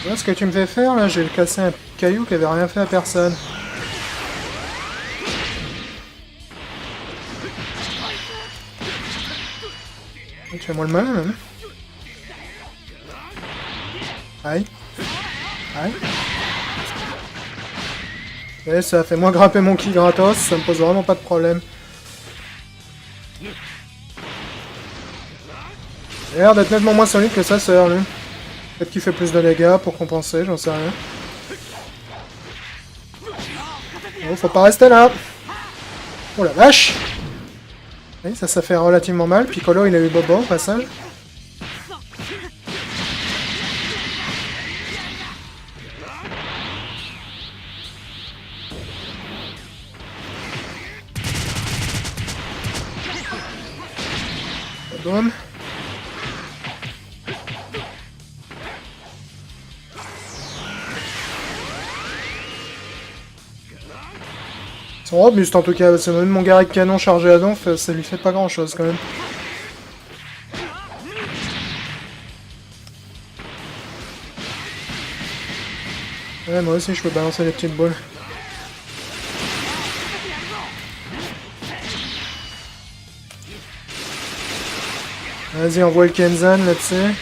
Tu vois ce que tu me fais faire là? J'ai cassé un caillou qui avait rien fait à personne. Et tu fais moi le mal même. Aïe. Aïe. Et ça a fait moins grimper mon ki gratos, ça me pose vraiment pas de problème. Il a l'air d'être nettement moins solide que sa sœur, lui. Peut-être qu'il fait plus de dégâts pour compenser, j'en sais rien. Oh, faut pas rester là. Oh la vache. Oui, ça fait relativement mal. Piccolo, il a eu Bobo au passage. Boum. Ils sont robustes en tout cas, parce que même mon Garrick canon chargé à donf, ça lui fait pas grand chose quand même. Ouais, moi aussi je peux balancer les petites boules. Vas-y, envoie le Kenzan là-dessus.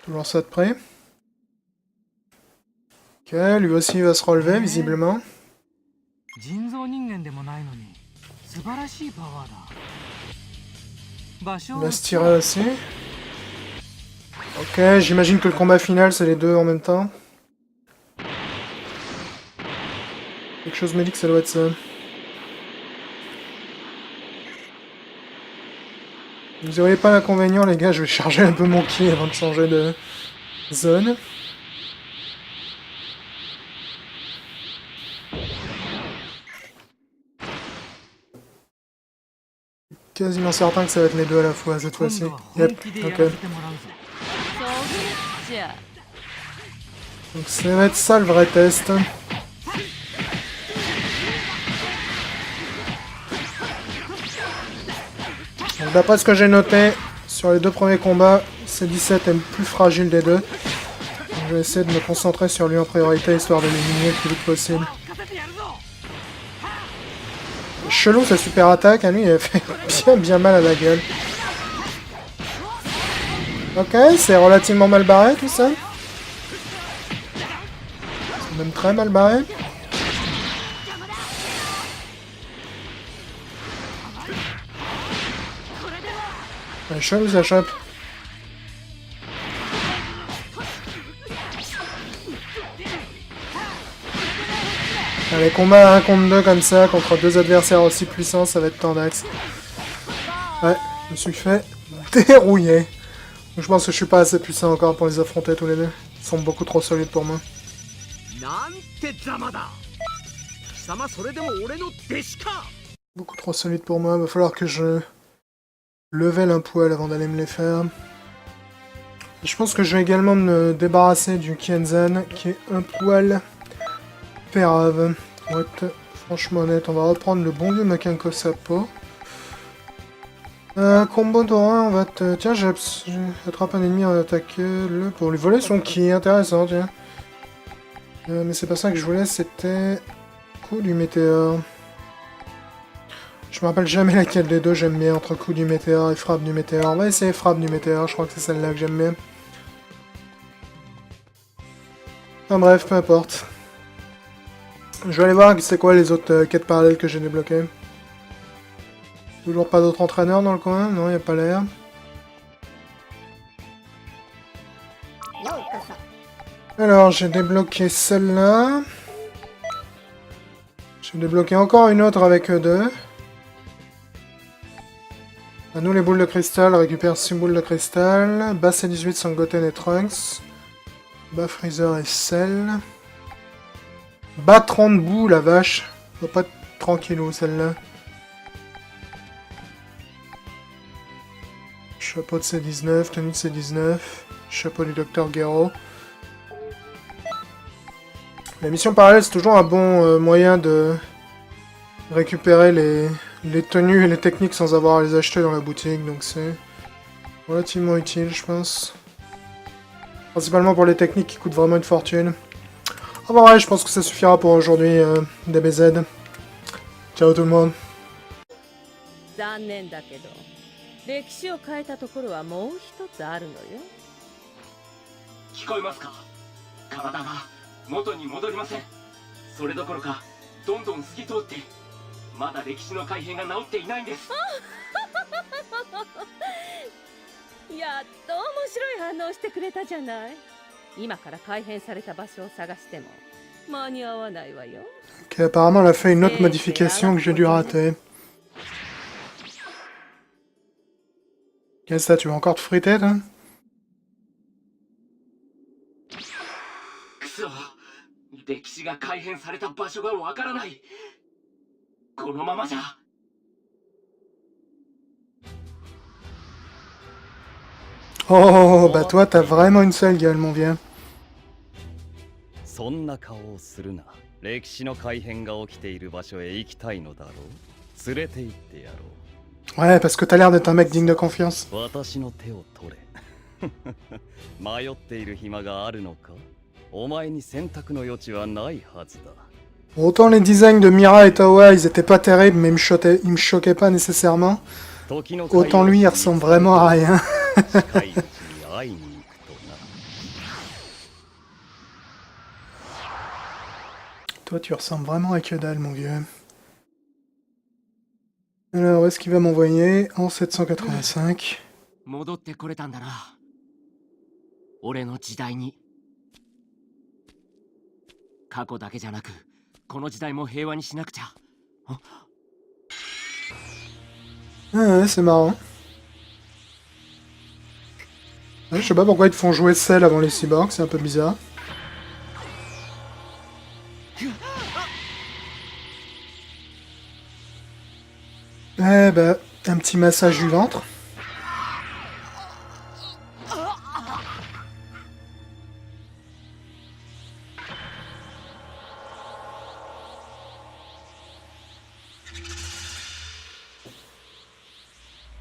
Toujours ça de près. Ok, lui aussi il va se relever visiblement. Il va se tirer aussi. Ok, j'imagine que le combat final c'est les deux en même temps. Quelque chose me dit que ça doit être ça. Vous auriez pas l'inconvénient les gars, je vais charger un peu mon ki avant de changer de zone. Quasiment certain que ça va être les deux à la fois cette fois-ci. Yep, ok. Donc ça va être ça le vrai test. Donc d'après ce que j'ai noté, sur les deux premiers combats, C17 est le plus fragile des deux. Donc, je vais essayer de me concentrer sur lui en priorité, histoire de l'éliminer le plus vite possible. Chelou sa super attaque, à lui il a fait bien mal à la gueule. Ok, c'est relativement mal barré tout ça. C'est même très mal barré. Ouais, chelou ça chope. Les combats à 1 contre 2 comme ça, contre deux adversaires aussi puissants, ça va être tendax. Ouais, je me suis fait dérouiller. Donc, je pense que je suis pas assez puissant encore pour les affronter tous les deux. Ils sont beaucoup trop solides pour moi. Beaucoup trop solides pour moi, va falloir que je level un poil avant d'aller me les faire. Et je pense que je vais également me débarrasser du Kenzan, qui est un poil pérave. Pour être franchement honnête, on va reprendre le bon vieux Makenko Sapo. Combo Dorin, on va te... Tiens, j'attrape un ennemi en attaque le pour lui voler son ki, intéressant, tiens. Mais c'est pas ça que je voulais, c'était... Coup du météore. Je me rappelle jamais laquelle des deux j'aime bien, entre coup du météore et frappe du météore. On va essayer frappe du météore, je crois que c'est celle-là que j'aime bien. Enfin bref, peu importe. Je vais aller voir c'est quoi les autres quêtes parallèles que j'ai débloquées. Toujours pas d'autres entraîneurs dans le coin? Non, y a pas l'air. Alors, j'ai débloqué celle-là. J'ai débloqué encore une autre avec eux deux. À nous les boules de cristal, récupère 6 boules de cristal. Bas C18 sans Goten et Trunks. Bas Freezer et Cell. Bas 30 boules, la vache. Faut pas être tranquillou celle-là. Chapeau de C19, tenue de C19. Chapeau du Docteur Gero. La mission parallèle, c'est toujours un bon moyen de récupérer les tenues et les techniques sans avoir à les acheter dans la boutique, donc c'est relativement utile, je pense. Principalement pour les techniques qui coûtent vraiment une fortune. Enfin ouais, je pense que ça suffira pour aujourd'hui, DBZ. Ciao tout le monde. 残念だけど歴史を変えたところはもう一つあるのよ。聞こえますか？体が元に戻りません。それどころかどんどん過ぎ通ってまだ歴史の改変が治っていないんです。やっと面白い反応してくれたじゃない。今から改変された場所を探しても間に合わないわよ。Ok, apparemment elle a fait une autre modification que j'ai dû rater. Qu'est-ce que ça, tu veux encore te friter, toi? くそ、歴史が改変された場所がわからない。このままじゃ。Oh, bah toi, t'as vraiment une sale gueule, mon vieux. そんな顔をするな。歴史の改変が起きている場所へ行きたいのだろう。連れて行ってやろう。 Ouais, parce que t'as l'air d'être un mec digne de confiance. 私の手を取れ。迷っている暇があるのか？お前に選択の余地はないはずだ。 Autant les designs de Mira et Tawa, ils étaient pas terribles, mais ils me choquaient pas nécessairement. Autant lui, il ressemble vraiment à rien. Toi, tu ressembles vraiment à que dalle, mon vieux. Alors, où est-ce qu'il va m'envoyer? En 785. 戻ってこれたんだな。俺の時代に。過去だけじゃなく、この時代も平和にしなくちゃ。Ah ouais, c'est marrant. Ouais, je sais pas pourquoi ils te font jouer Cell avant les cyborgs, c'est un peu bizarre. Eh bah, un petit massage du ventre.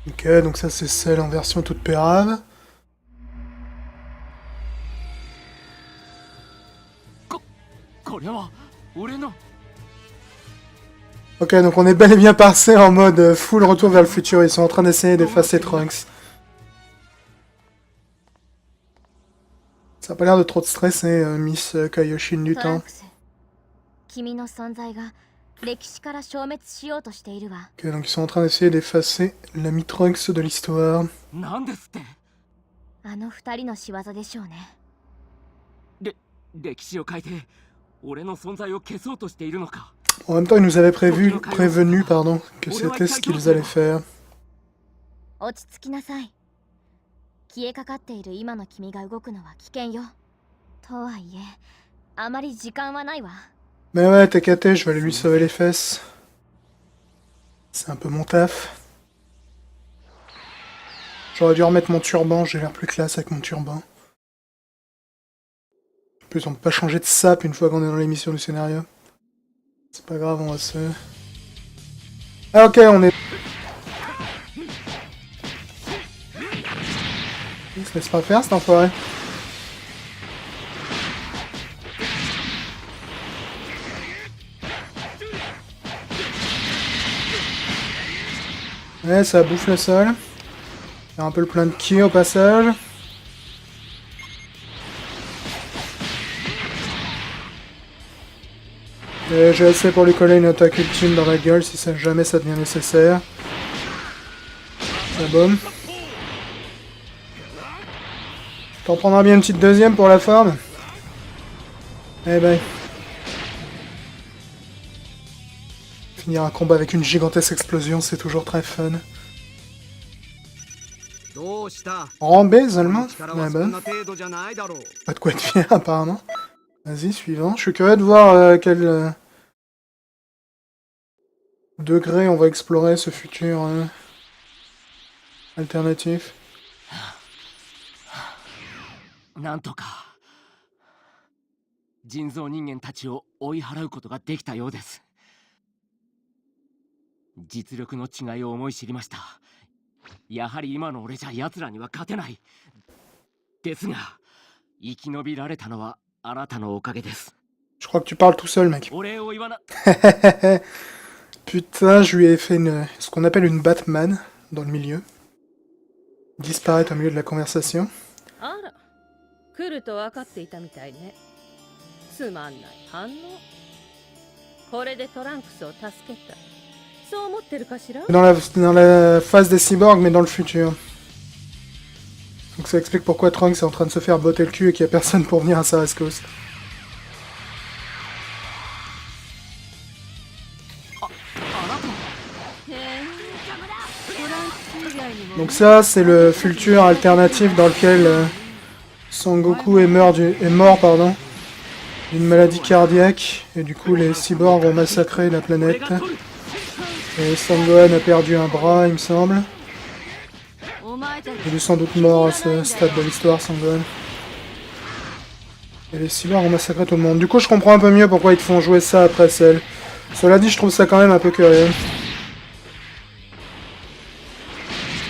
Ok, donc ça c'est Cell en version toute pérave. Ok, donc on est bel et bien passé en mode full retour vers le futur. Ils sont en train d'essayer d'effacer Trunks. Ça a pas l'air de trop te stresser, Miss Kaioshin du temps. Ok, donc ils sont en train d'essayer d'effacer l'ami Trunks de l'histoire. En même temps, ils nous avaient prévenu, que c'était ce qu'ils allaient faire. 消えかかっている今の君が動くのは危険よ。とはいえ、あまり時間はないわ。 Mais ouais, t'inquiète, je vais aller lui sauver les fesses. C'est un peu mon taf. J'aurais dû remettre mon turban, j'ai l'air plus classe avec mon turban. En plus, on peut pas changer de sap une fois qu'on est dans l'émission du scénario. C'est pas grave, on va se... Ah ok, on est... Il se laisse pas faire cet enfoiré. Ouais, ça bouffe le sol. Faire un peu le plein de ki au passage. Et j'ai assez pour lui coller une attaque ultime dans la gueule si jamais ça devient nécessaire. Ça bombe. T'en prendras bien une petite deuxième pour la forme. Eh ben. Finir un combat avec une gigantesque explosion, c'est toujours très fun. Rang B seulement? Ouais, ben. Pas de quoi être fier apparemment. Vas-y, suivant. Je suis curieux de voir quel degré on va explorer ce futur alternatif. なんとか人造人間たちを追い払うことができたようです。実力の違いを思い知りました。やはり今の俺じゃ奴らには勝てない。ですが生き延びられたのはあなたのおかげです。 Je crois que tu parles tout seul, mec. お礼を言わな。 Putain, je lui ai fait ce qu'on appelle une Batman dans le milieu. Disparaître au milieu de la conversation. あら、来ると分かっていたみたいね。つまんない反応。これでトランクスを助けた。そう思ってるかしら？ Dans la phase des cyborgs, mais dans le futur. Donc ça explique pourquoi Trunks est en train de se faire botter le cul et qu'il n'y a personne pour venir à sa rescousse. Donc ça, c'est le futur alternatif dans lequel Son Goku est mort d'une maladie cardiaque, et du coup les cyborgs ont massacré la planète. Et Son Gohan a perdu un bras, il me semble. Il est sans doute mort à ce stade de l'histoire, Son Gohan. Et les cyborgs ont massacré tout le monde. Du coup, je comprends un peu mieux pourquoi ils te font jouer ça après Cell. Cela dit, je trouve ça quand même un peu curieux.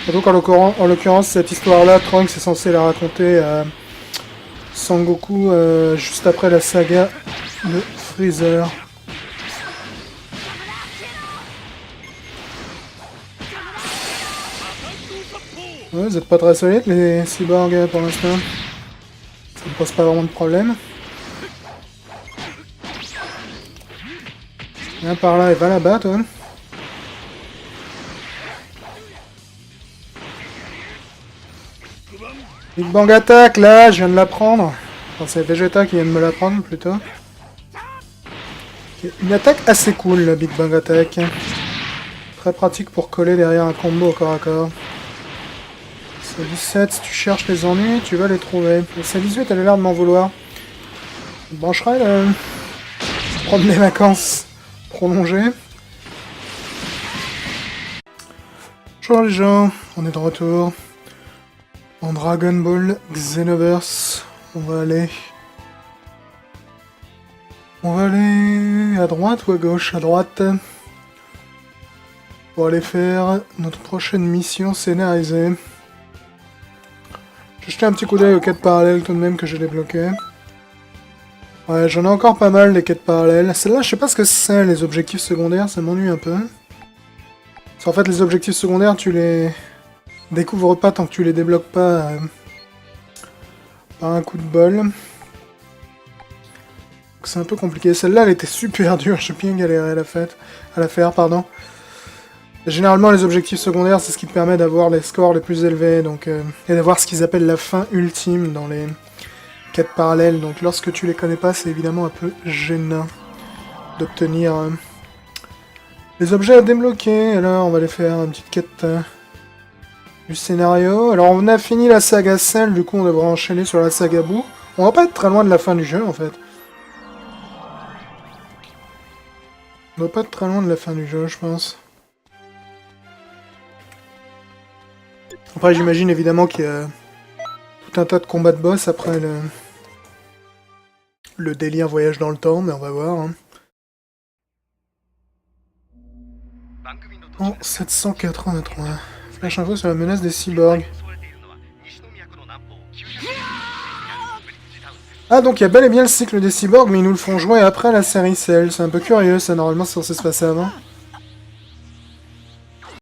Surtout qu'en l'occurrence, cette histoire-là, Trunks est censé la raconter à Sangoku juste après la saga de Freezer. Ouais, vous êtes pas très solides les cyborgs pour l'instant. Ça ne pose pas vraiment de problème. Viens par là et va là-bas, toi. Big Bang Attack, là, je viens de la prendre. Enfin, c'est Vegeta qui vient de me la prendre, plutôt. Une attaque assez cool, le Big Bang Attack. Très pratique pour coller derrière un combo au corps à corps. C'est 17, si tu cherches les ennuis, tu vas les trouver. Et c'est 18, elle a l'air de m'en vouloir. Je brancherai le... prendre des vacances prolongées. Bonjour les gens, on est de retour. En Dragon Ball Xenoverse, on va aller à droite ou à gauche? À droite. Pour aller faire notre prochaine mission scénarisée. J'ai jeté un petit coup d'œil aux quêtes parallèles tout de même que j'ai débloquées. Ouais, j'en ai encore pas mal des quêtes parallèles. Celle-là, je sais pas ce que c'est, les objectifs secondaires, ça m'ennuie un peu. Parce qu'en fait, les objectifs secondaires, tu les découvres pas tant que tu les débloques pas par un coup de bol. Donc c'est un peu compliqué. Celle-là, elle était super dure, j'ai bien galéré à la faire, pardon. Et généralement, les objectifs secondaires, c'est ce qui te permet d'avoir les scores les plus élevés, donc et d'avoir ce qu'ils appellent la fin ultime dans les quêtes parallèles. Donc lorsque tu les connais pas, c'est évidemment un peu gênant d'obtenir les objets à débloquer. Alors, on va aller faire une petite quête du scénario. Alors, on a fini la saga Cell, du coup, on devrait enchaîner sur la saga Boo. On va pas être très loin de la fin du jeu, en fait. On doit pas être très loin de la fin du jeu, je pense. Après, j'imagine évidemment qu'il y a tout un tas de combats de boss après le délire voyage dans le temps, mais on va voir. Hein. En 783. Flash info sur la menace des cyborgs. Ah, donc il y a bel et bien le cycle des cyborgs, mais ils nous le font jouer après la série Cell. C'est un peu curieux, ça, normalement c'est censé se passer avant.